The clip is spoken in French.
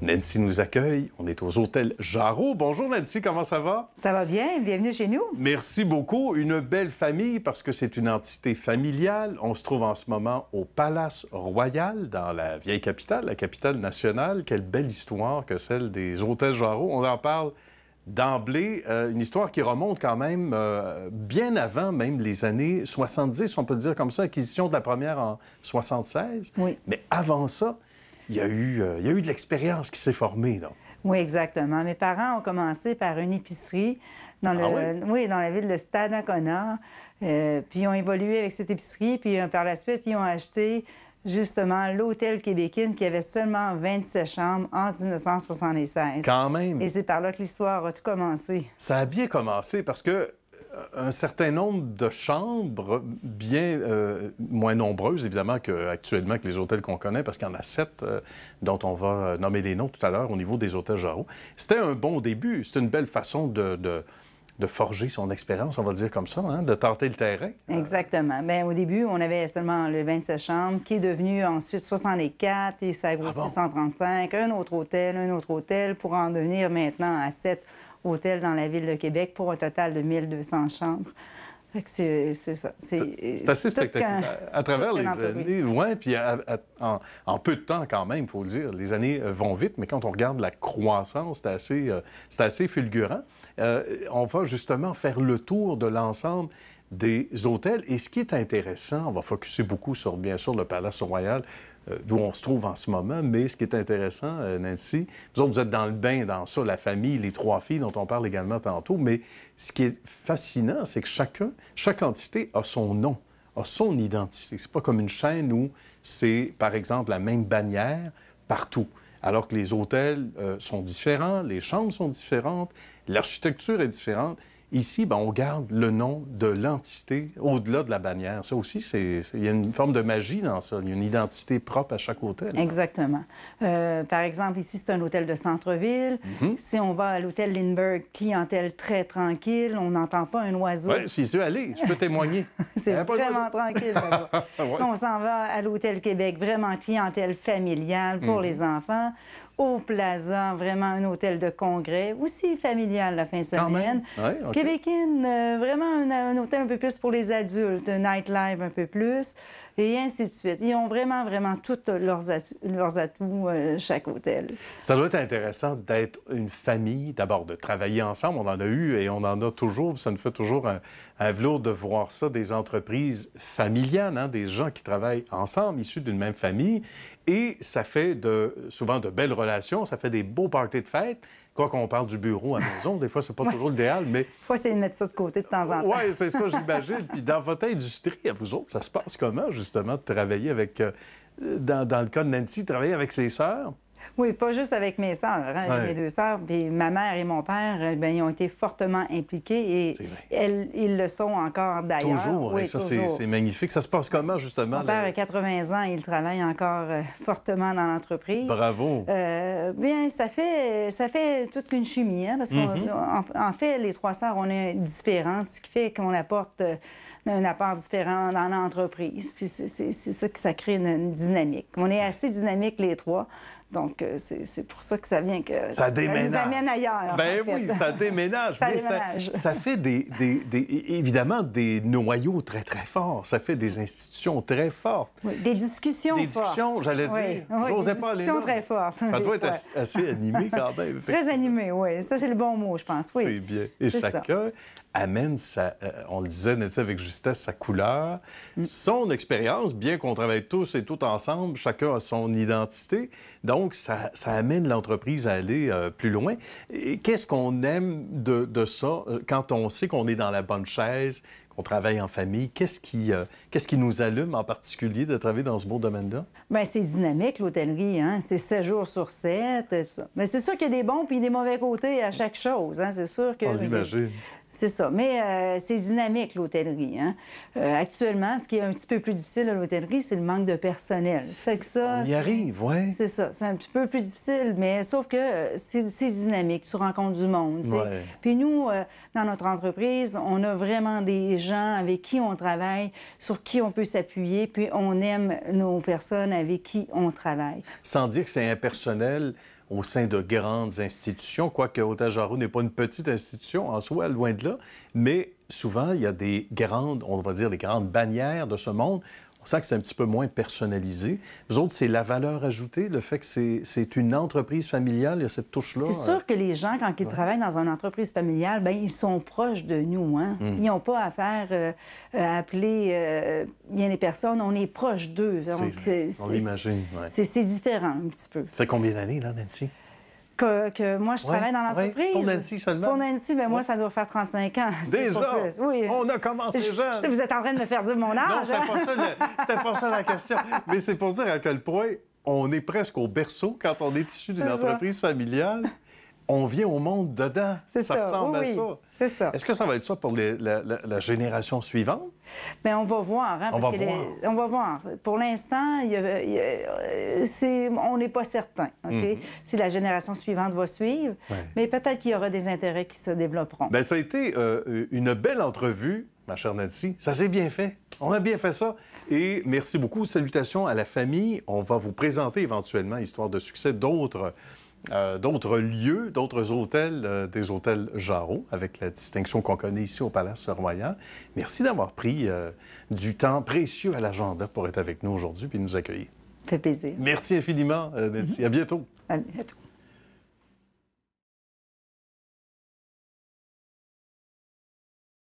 Nancy nous accueille. On est aux hôtels Jarreau. Bonjour Nancy, comment ça va? Ça va bien, bienvenue chez nous. Merci beaucoup. Une belle famille parce que c'est une entité familiale. On se trouve en ce moment au Palace Royal dans la vieille capitale, la capitale nationale. Quelle belle histoire que celle des hôtels Jarreau. On en parle d'emblée, une histoire qui remonte quand même bien avant même les années 70, on peut dire comme ça, acquisition de la première en 76. Oui. Mais avant ça, il y a eu de l'expérience qui s'est formée, là. Oui, exactement. Mes parents ont commencé par une épicerie dans, oui? dans la ville de Stadacona. Puis ils ont évolué avec cette épicerie. Puis par la suite, ils ont acheté justement l'hôtel Québécois qui avait seulement 27 chambres en 1976. Quand même! Et c'est par là que l'histoire a tout commencé. Ça a bien commencé parce que un certain nombre de chambres, bien moins nombreuses, évidemment, qu'actuellement, que les hôtels qu'on connaît, parce qu'il y en a 7 dont on va nommer les noms tout à l'heure au niveau des hôtels Jarreau. C'était un bon début. C'était une belle façon de forger son expérience, on va dire comme ça, hein, de tenter le terrain. Exactement. Bien, au début, on avait seulement le 27 chambres, qui est devenu ensuite 64, et ça a grossi 135, un autre hôtel, pour en devenir maintenant à 7 hôtels dans la ville de Québec pour un total de 1200 chambres. C'est ça. C'est assez spectaculaire. À travers les années, oui, puis en peu de temps quand même, il faut le dire. Les années vont vite, mais quand on regarde la croissance, c'est assez fulgurant. On va justement faire le tour de l'ensemble des hôtels. Et ce qui est intéressant, on va focusser beaucoup sur, bien sûr, le Palace Royal, d'où on se trouve en ce moment, mais ce qui est intéressant, Nancy, vous autres, vous êtes dans le bain dans ça, la famille, les 3 filles dont on parle également tantôt, mais ce qui est fascinant, c'est que chaque entité a son nom, a son identité. C'est pas comme une chaîne où c'est, par exemple, la même bannière partout, alors que les hôtels sont différents, les chambres sont différentes, l'architecture est différente. Ici, bien, on garde le nom de l'entité au-delà de la bannière. Ça aussi, il y a une forme de magie dans ça. Il y a une identité propre à chaque hôtel. Exactement. Par exemple, ici, c'est un hôtel de centre-ville. Si on va à l'hôtel Lindbergh, clientèle très tranquille, on n'entend pas un oiseau. Oui, j'y suis allé. Je peux témoigner. C'est vraiment tranquille. Ouais. On s'en va à l'hôtel Québec, vraiment clientèle familiale pour les enfants. Au Plaza, vraiment un hôtel de congrès, aussi familial la fin de semaine. Ouais, okay. Québécois, vraiment un hôtel un peu plus pour les adultes, un nightlife un peu plus, et ainsi de suite. Ils ont vraiment tous leurs atouts, chaque hôtel. Ça doit être intéressant d'être une famille, d'abord de travailler ensemble. On en a eu et on en a toujours. Ça nous fait toujours un velours de voir ça, des entreprises familiales, hein, des gens qui travaillent ensemble, issus d'une même famille. Et ça fait souvent de belles relations, ça fait des beaux parties de fête. Quoi qu'on parle du bureau à la maison, des fois, c'est pas toujours l'idéal, mais... Des fois, c'est de mettre ça de côté de temps en temps. Oui, c'est ça, j'imagine. Puis dans votre industrie, à vous autres, ça se passe comment, justement, de travailler avec... dans le cas de Nancy, travailler avec ses sœurs? Oui, pas juste avec mes sœurs, hein, ouais. Mes 2 sœurs. Puis ma mère et mon père, bien, ils ont été fortement impliqués et ils le sont encore d'ailleurs. Toujours, oui, et ça, c'est magnifique. Ça se passe comment, justement? Mon père a 80 ans, il travaille encore fortement dans l'entreprise. Bravo! Bien, ça fait toute une chimie, hein, parce qu'en fait, les 3 sœurs, on est différentes, ce qui fait qu'on apporte... un apport différent dans l'entreprise. Puis c'est ça que ça crée une dynamique. On est assez dynamiques, les 3. Donc, c'est pour ça que ça vient que... Ça déménage. Ça nous amène ailleurs. Ben oui, ça déménage. Ça déménage. Ça fait évidemment des noyaux très, très forts. Ça fait des institutions très fortes. Oui, des discussions fortes. Des discussions, j'allais dire. Oui, J'osais des pas aller discussions là. très fortes. Ça doit être assez animé quand même. Très animé, oui. Ça, c'est le bon mot, je pense. Oui. C'est bien. Et chacun amène, on le disait, Nancy, avec justesse, sa couleur, son expérience, bien qu'on travaille tous et toutes ensemble, chacun a son identité. Donc, ça amène l'entreprise à aller plus loin. Et qu'est-ce qu'on aime de ça quand on sait qu'on est dans la bonne chaise, qu'on travaille en famille? Qu'est-ce qui nous allume en particulier de travailler dans ce beau domaine-là? Bien, c'est dynamique, l'hôtellerie, hein? C'est 7 jours sur 7, tout ça. Mais c'est sûr qu'il y a des bons puis des mauvais côtés à chaque chose, hein? C'est sûr que... On l'imagine. C'est ça. Mais c'est dynamique, l'hôtellerie. Hein? Actuellement, ce qui est un petit peu plus difficile à l'hôtellerie, c'est le manque de personnel. Fait que ça, on y arrive, oui. C'est ça. C'est un petit peu plus difficile, mais sauf que c'est dynamique. Tu rencontres du monde. Ouais. Puis nous, dans notre entreprise, on a vraiment des gens avec qui on travaille, sur qui on peut s'appuyer, puis on aime nos personnes avec qui on travaille. Sans dire que c'est impersonnel, au sein de grandes institutions, quoique Hôtel Jarreau n'est pas une petite institution en soi, loin de là, mais souvent, il y a des grandes, on va dire, les grandes bannières de ce monde. On sent que c'est un petit peu moins personnalisé. Vous autres, c'est la valeur ajoutée, le fait que c'est une entreprise familiale, il y a cette touche-là. C'est sûr que les gens, quand ils travaillent dans une entreprise familiale, bien, ils sont proches de nous. Hein? Ils n'ont pas à faire à appeler bien des personnes. On est proche d'eux. On l'imagine. Ouais. C'est différent un petit peu. Ça fait combien d'années, là, Nancy? Que moi, je travaille dans l'entreprise. Pour Nancy seulement? Pour Nancy, bien, moi, ça doit faire 35 ans. Déjà? Pas plus. Oui. On a commencé jeune. Vous êtes en train de me faire dire mon âge. Non, c'était pas ça la question. Mais c'est pour dire à quel point on est presque au berceau quand on est issu d'une entreprise familiale. On vient au monde dedans. Ça ressemble à ça. C'est ça. Est-ce que ça va être ça pour la génération suivante? Bien, on va voir. Hein, on va voir. Pour l'instant, on n'est pas certain. Si la génération suivante va suivre, mais peut-être qu'il y aura des intérêts qui se développeront. Bien, ça a été une belle entrevue, ma chère Nancy. Ça s'est bien fait. On a bien fait ça. Et merci beaucoup. Salutations à la famille. On va vous présenter éventuellement, histoire de succès, d'autres lieux, d'autres hôtels, des hôtels Jarreau, avec la distinction qu'on connaît ici au Palace Royal. Merci d'avoir pris du temps précieux à l'agenda pour être avec nous aujourd'hui et nous accueillir. Ça fait plaisir. Merci infiniment, Nancy. À bientôt. À bientôt.